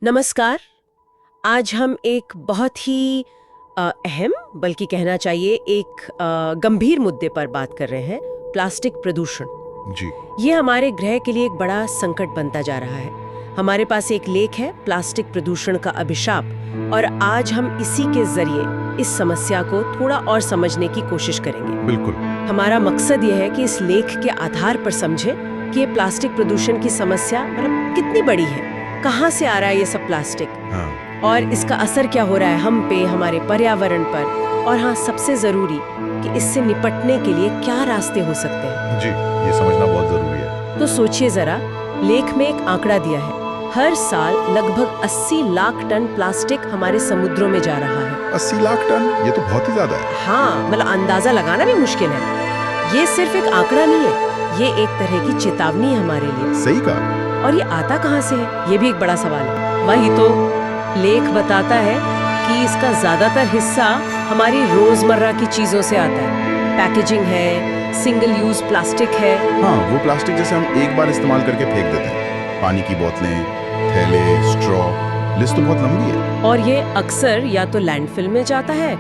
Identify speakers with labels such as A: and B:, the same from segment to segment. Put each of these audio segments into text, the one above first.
A: नमस्कार। आज हम एक बहुत ही अहम बल्कि कहना चाहिए एक गंभीर मुद्दे पर बात कर रहे हैं, प्लास्टिक प्रदूषण।
B: जी।
A: ये हमारे ग्रह के लिए एक बड़ा संकट बनता जा रहा है। हमारे पास एक लेख है, प्लास्टिक प्रदूषण का अभिशाप, और आज हम इसी के जरिए इस समस्या को थोड़ा और समझने की कोशिश करेंगे।
B: बिल्कुल।
A: हमारा मकसद ये है कि इस लेख के आधार पर समझें कि ये प्लास्टिक प्रदूषण की समस्या मतलब कितनी बड़ी है, कहाँ से आ रहा है ये सब प्लास्टिक,
B: हाँ।
A: और इसका असर क्या हो रहा है हम पे, हमारे पर्यावरण पर, और हाँ, सबसे जरूरी कि इससे निपटने के लिए क्या रास्ते हो सकते हैं।
B: जी, ये समझना बहुत जरूरी है।
A: तो सोचिए जरा, लेख में एक आंकड़ा दिया है, हर साल लगभग 80 लाख टन प्लास्टिक हमारे समुद्रों में जा रहा है।
B: 80 लाख टन, ये तो बहुत ही ज्यादा है।
A: हाँ, मतलब अंदाजा लगाना भी मुश्किल है। ये सिर्फ एक आंकड़ा नहीं है, ये एक तरह की चेतावनी है हमारे लिए।
B: सही कहा।
A: और ये आता कहाँ से है, ये भी एक बड़ा सवाल है। वही तो लेख बताता है कि इसका ज्यादातर हिस्सा हमारी रोजमर्रा की चीजों से आता है। पैकेजिंग है, सिंगल यूज प्लास्टिक है।
B: हाँ, वो प्लास्टिक जैसे हम एक बार इस्तेमाल करके फेंक देते हैं। पानी की बोतलें, थैले, स्ट्रॉ, लिस्ट तो बहुत लंबी है।
A: और ये अक्सर या तो लैंडफिल में जाता है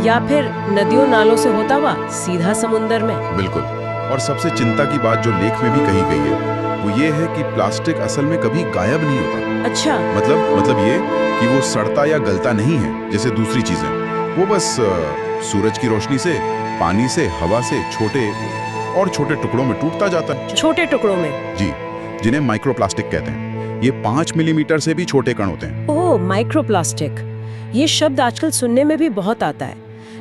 A: या फिर नदियों नालों से होता हुआ सीधा समुंदर में।
B: बिल्कुल। और सबसे चिंता की बात जो लेख में भी कही गई है वो ये है कि प्लास्टिक असल में कभी गायब नहीं होता।
A: अच्छा।
B: मतलब ये कि वो सड़ता या गलता नहीं है जैसे दूसरी चीजें। वो बस सूरज की रोशनी से, पानी से, हवा से छोटे टुकड़ों में टूटता जाता है।
A: छोटे टुकड़ों में?
B: जी, जिन्हें माइक्रोप्लास्टिक कहते हैं। ये 5 मिलीमीटर से भी छोटे कण होते हैं।
A: ओह, माइक्रोप्लास्टिक, ये शब्द आजकल सुनने में भी बहुत आता है,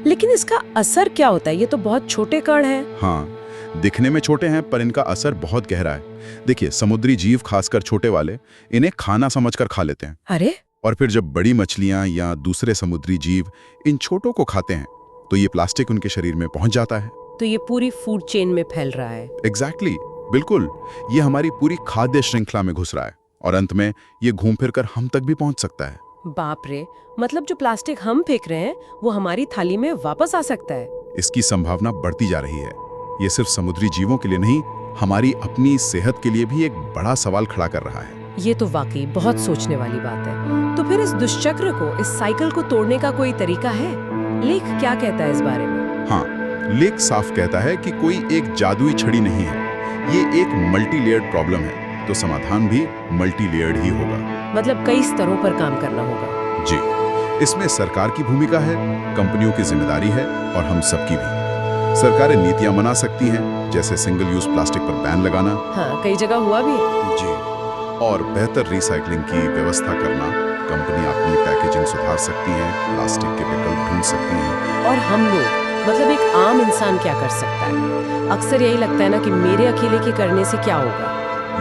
A: लेकिन इसका असर क्या होता है? ये तो बहुत छोटे कण हैं।
B: हाँ, दिखने में छोटे हैं पर इनका असर बहुत गहरा है। देखिए, समुद्री जीव, खासकर छोटे वाले, इन्हें खाना समझकर खा लेते हैं।
A: अरे!
B: और फिर जब बड़ी मछलियां या दूसरे समुद्री जीव इन छोटों को खाते हैं तो ये प्लास्टिक उनके शरीर में पहुंच जाता है।
A: तो ये पूरी फूड चेन में फैल रहा है।
B: एग्जैक्टली, बिल्कुल। ये हमारी पूरी खाद्य श्रृंखला में घुस रहा है और अंत में ये घूम फिर कर हम तक भी पहुंच सकता है।
A: बाप रे, मतलब जो प्लास्टिक हम फेंक रहे हैं वो हमारी थाली में वापस आ सकता है।
B: इसकी संभावना बढ़ती जा रही है। ये सिर्फ समुद्री जीवों के लिए नहीं, हमारी अपनी सेहत के लिए भी एक बड़ा सवाल खड़ा कर रहा है।
A: ये तो वाकई बहुत सोचने वाली बात है। तो फिर इस दुष्चक्र को, इस साइकिल को तोड़ने का कोई तरीका है? लेख क्या कहता है इस बारे में?
B: हाँ, लेख साफ कहता है कि कोई एक जादुई छड़ी नहीं है। ये एक मल्टी लेयर्ड प्रॉब्लम है, तो समाधान भी मल्टी लेयर्ड ही होगा।
A: मतलब कई स्तरों पर काम करना होगा।
B: जी, इसमें सरकार की भूमिका है, कंपनियों की जिम्मेदारी है और हम सबकी भी। सरकारें नीतियां बना सकती हैं, जैसे सिंगल यूज प्लास्टिक पर बैन लगाना।
A: हाँ, कई जगह हुआ भी है।
B: जी, और बेहतर रिसाइकलिंग की व्यवस्था करना। कंपनी अपनी पैकेजिंग सुधार सकती हैं, प्लास्टिक के विकल्प ढूंढ सकती हैं।
A: और हम लोग, मतलब एक आम इंसान क्या कर सकता है? अक्सर यही लगता है ना कि मेरे अकेले के करने से क्या होगा।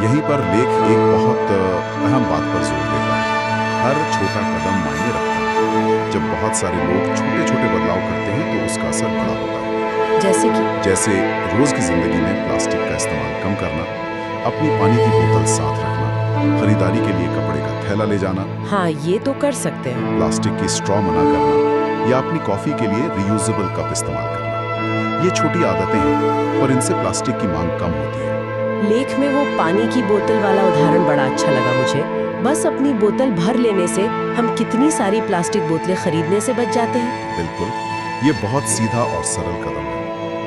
B: यहीं पर लेख एक बहुत अहम बात पर जोर देता है। हर छोटा कदम मायने रखता है। जब बहुत सारे लोग छोटे छोटे बदलाव करते हैं तो उसका असर बड़ा होता है। जैसे रोज की जिंदगी में प्लास्टिक का इस्तेमाल कम करना, अपनी पानी की बोतल साथ रखना, खरीदारी के लिए कपड़े का थैला ले जाना।
A: हाँ, ये तो कर सकते हैं।
B: प्लास्टिक की स्ट्रॉ मना करना या अपनी कॉफी के लिए रियूजेबल कप इस्तेमाल करना। ये छोटी आदतें हैं और इनसे प्लास्टिक की मांग कम होती है।
A: लेख में वो पानी की बोतल वाला उदाहरण बड़ा अच्छा लगा मुझे। बस अपनी बोतल भर लेने से हम कितनी सारी प्लास्टिक बोतलें खरीदने से बच जाते हैं।
B: बिल्कुल, ये बहुत सीधा और सरल कदम है।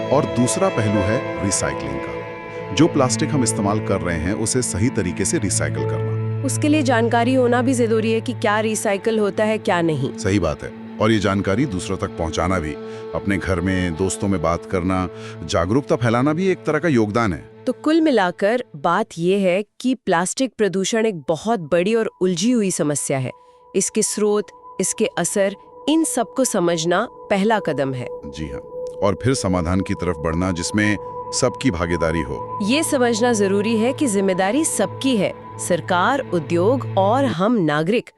B: और दूसरा पहलू है रिसाइकलिंग का। जो प्लास्टिक हम इस्तेमाल कर रहे हैं उसे सही तरीके से रिसाइकल करना।
A: उसके लिए जानकारी होना भी जरूरी है कि क्या रिसाइकल होता है, क्या नहीं।
B: सही बात है। और ये जानकारी दूसरों तक पहुंचाना भी, अपने घर में, दोस्तों में बात करना, जागरूकता फैलाना भी एक तरह का योगदान है।
A: तो कुल मिलाकर बात यह है कि प्लास्टिक प्रदूषण एक बहुत बड़ी और उलझी हुई समस्या है। इसके स्रोत, इसके असर, इन सबको समझना पहला कदम है।
B: जी हाँ, और फिर समाधान की तरफ बढ़ना जिसमें सबकी भागीदारी हो।
A: ये समझना जरूरी है कि जिम्मेदारी सबकी है, सरकार, उद्योग और हम नागरिक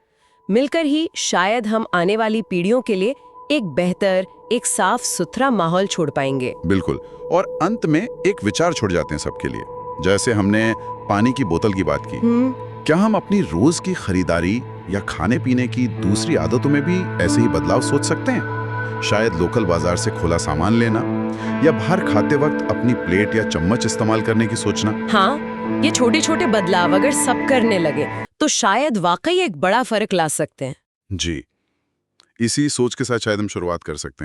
A: मिलकर ही शायद हम आने वाली पीढ़ियों के लिए एक बेहतर, एक साफ सुथरा माहौल छोड़ पाएंगे।
B: बिल्कुल। और अंत में एक विचार छोड़ जाते हैं सबके लिए। जैसे हमने पानी की बोतल की बात की, क्या हम अपनी रोज की खरीदारी या खाने पीने की दूसरी आदतों में भी ऐसे ही बदलाव सोच सकते हैं? शायद लोकल बाजार से खुला सामान लेना या बाहर खाते वक्त अपनी प्लेट या चम्मच इस्तेमाल करने की सोचना।
A: हाँ, ये छोटे छोटे बदलाव अगर सब करने लगे तो तो शायद वाकई एक बड़ा फर्क ला सकते हैं।
B: जी, इसी सोच के साथ शायद हम शुरुआत कर सकते हैं।